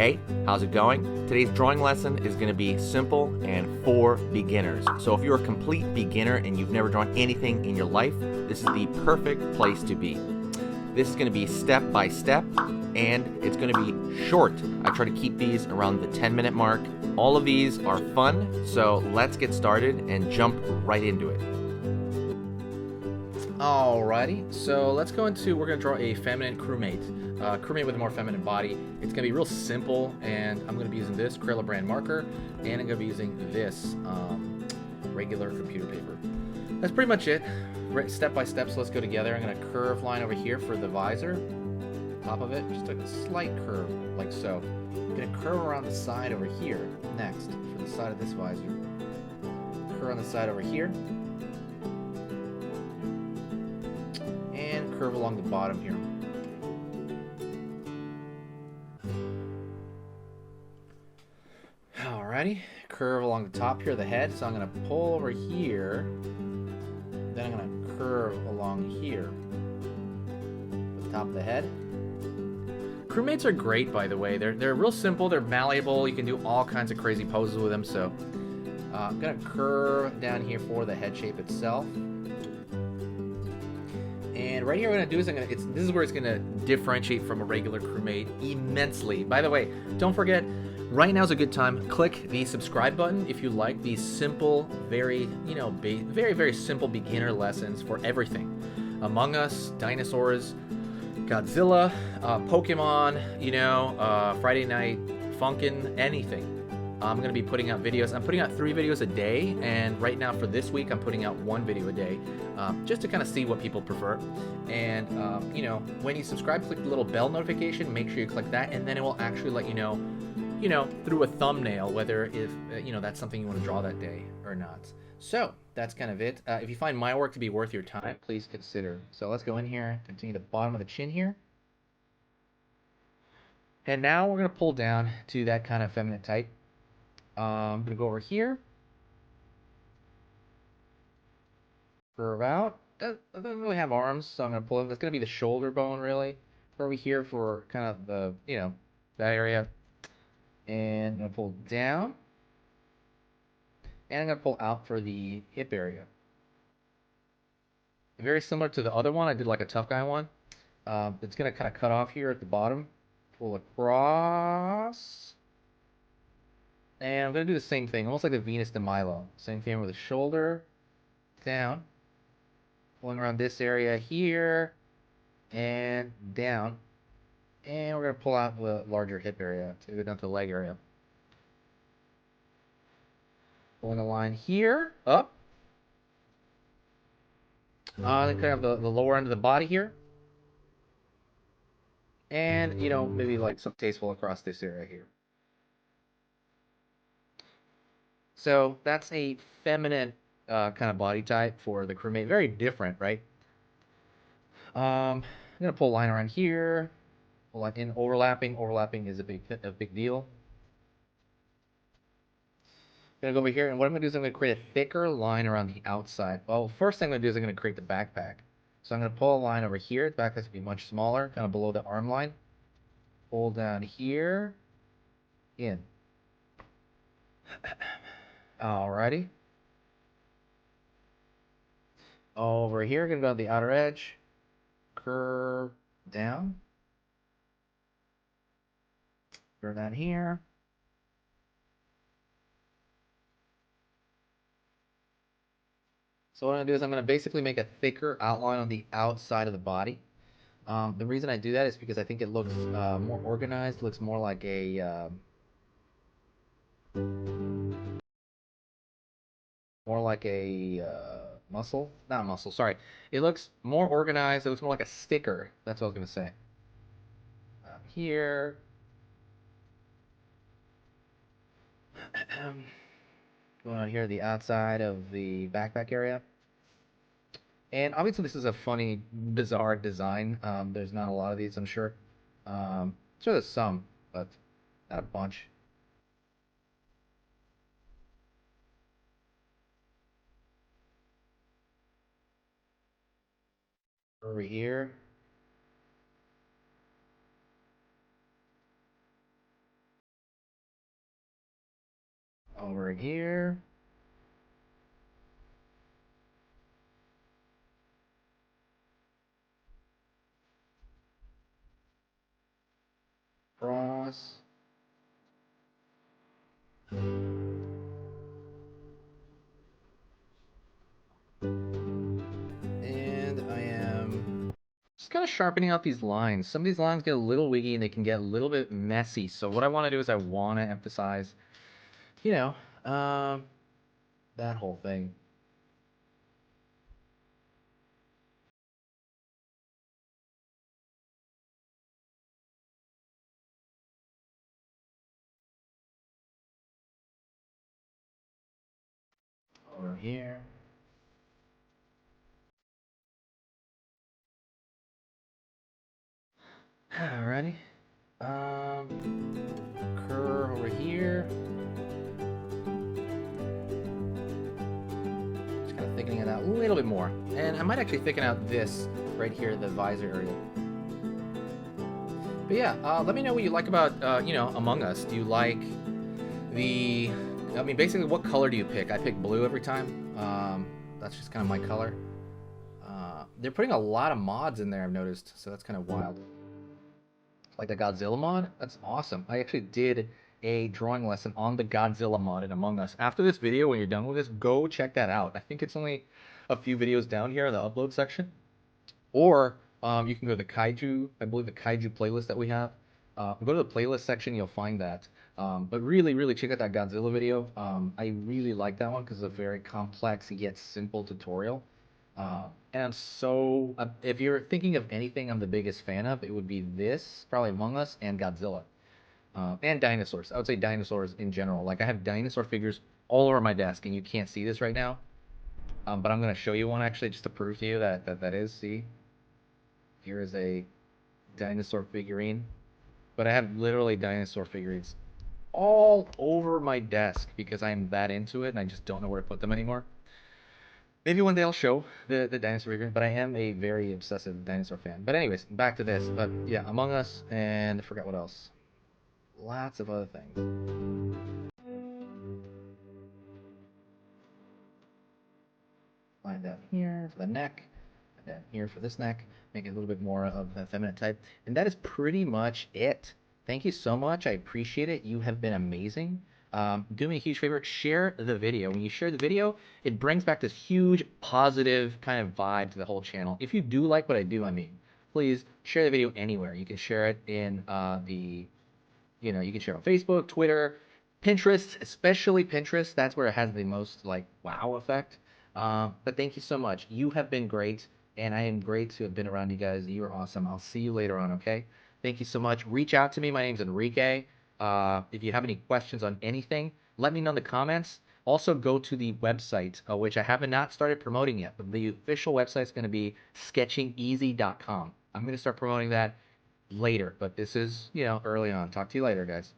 Hey, how's it going? Today's drawing lesson is going to be simple and for beginners. So if you're a complete beginner and you've never drawn anything in your life, this is the perfect place to be. This is going to be step by step, and it's going to be short. I try to keep these around the 10-minute mark. All of these are fun, so let's get started and jump right into it. Alrighty, so we're going to draw a feminine crewmate. Crewmate with a more feminine body. It's going to be real simple, and I'm going to be using this Crayola brand marker, and I'm going to be using this regular computer paper. That's pretty much it. Step by step, so let's go together. I'm going to curve line over here for the visor. Top of it, just like a slight curve, like so. I'm going to curve around the side over here next, for the side of this visor. Curve on the side over here. And curve along the bottom here. Alrighty, curve along the top here of the head. So I'm going to pull over here. Then I'm going to curve along here. The top of the head. Crewmates are great, by the way. They're real simple. They're malleable. You can do all kinds of crazy poses with them. So I'm going to curve down here for the head shape itself. And right here, what I'm going to do is this is where it's going to differentiate from a regular crewmate immensely. By the way, don't forget, right now is a good time. Click the subscribe button if you like these simple, very very simple beginner lessons for everything. Among Us, Dinosaurs, Godzilla, Pokemon, Friday Night Funkin', anything. I'm going to be putting out videos. I'm putting out 3 videos a day, and right now for this week, I'm putting out 1 video a day, just to kind of see what people prefer. And, when you subscribe, click the little bell notification, make sure you click that, and then it will actually let you know, through a thumbnail, whether if, that's something you want to draw that day or not. So, that's kind of it. If you find my work to be worth your time, please consider. So let's go in here, continue the bottom of the chin here. And now we're going to pull down to that kind of feminine type. I'm going to go over here. Curve out. Doesn't really have arms, so I'm going to pull it. That's going to be the shoulder bone, really. Over here for kind of the, that area. And I'm going to pull down. And I'm going to pull out for the hip area. Very similar to the other one. I did like a tough guy one. It's going to kind of cut off here at the bottom. Pull across. And I'm going to do the same thing, almost like the Venus de Milo. Same thing with the shoulder, down, pulling around this area here, and down. And we're going to pull out the larger hip area to go down to the leg area. Pulling a line here, up. Then kind of the lower end of the body here. And, maybe like some tasteful across this area here. So that's a feminine kind of body type for the crewmate. Very different, right? I'm gonna pull a line around here. Pull line in overlapping. Overlapping is a big deal. I'm gonna go over here, and what I'm gonna do is I'm gonna create a thicker line around the outside. Well, first thing I'm gonna do is I'm gonna create the backpack. So I'm gonna pull a line over here. The backpack's gonna be much smaller, kind of below the arm line. Pull down here, in. Alrighty. Over here, gonna go to the outer edge, curve down, curve down here. So what I'm gonna do is I'm gonna basically make a thicker outline on the outside of the body. The reason I do that is because I think it looks more organized, looks more like a muscle. Not muscle, sorry. It looks more organized. It looks more like a sticker. That's what I was going to say. Here. Going on here, the outside of the backpack area. And obviously this is a funny, bizarre design. There's not a lot of these, I'm sure. Sure there's some, but not a bunch. Over here. Over here. Cross. And I am just kind of sharpening out these lines. Some of these lines get a little wiggy and they can get a little bit messy. So what I want to do is I want to emphasize, you know, that whole thing. Over here. Alrighty. Curve over here. Just kind of thickening it out a little bit more. And I might actually thicken out this right here, the visor area. But yeah, let me know what you like about, you know, Among Us. Do you like the... I mean, basically, what color do you pick? I pick blue every time. That's just kind of my color. They're putting a lot of mods in there, I've noticed, so that's kind of wild. Like the Godzilla mod? That's awesome. I actually did a drawing lesson on the Godzilla mod in Among Us. After this video, when you're done with this, go check that out. I think it's only a few videos down here in the upload section. Or you can go to the Kaiju, I believe the Kaiju playlist that we have. Go to the playlist section, you'll find that. But really, really check out that Godzilla video. I really like that one because it's a very complex yet simple tutorial. And so, if you're thinking of anything I'm the biggest fan of, it would be this, probably Among Us, and Godzilla. And Dinosaurs. I would say Dinosaurs in general. Like, I have dinosaur figures all over my desk, and you can't see this right now. But I'm going to show you one, actually, just to prove to you that is, see? Here is a dinosaur figurine. But I have literally dinosaur figurines all over my desk because I'm that into it, and I just don't know where to put them anymore. Maybe one day I'll show the dinosaur figure, but I am a very obsessive dinosaur fan. But anyways, back to this. But yeah, Among Us, and I forgot what else. Lots of other things. Line down here for the neck, and then here for this neck. Make it a little bit more of the feminine type. And that is pretty much it. Thank you so much. I appreciate it. You have been amazing. Do me a huge favor, share the video. When you share the video, it brings back this huge positive kind of vibe to the whole channel. If you do like what I do, I mean, please share the video anywhere. You can share it in you can share on Facebook, Twitter, Pinterest, especially Pinterest. That's where it has the most like wow effect. But thank you so much. You have been great, and I am great to have been around you guys. You are awesome. I'll see you later on, okay? Thank you so much. Reach out to me. My name's Enrique. If you have any questions on anything, let me know in the comments. Also, go to the website, which I have not started promoting yet, but the official website is going to be sketchingeasy.com. I'm going to start promoting that later, but this is, early on. Talk to you later, guys.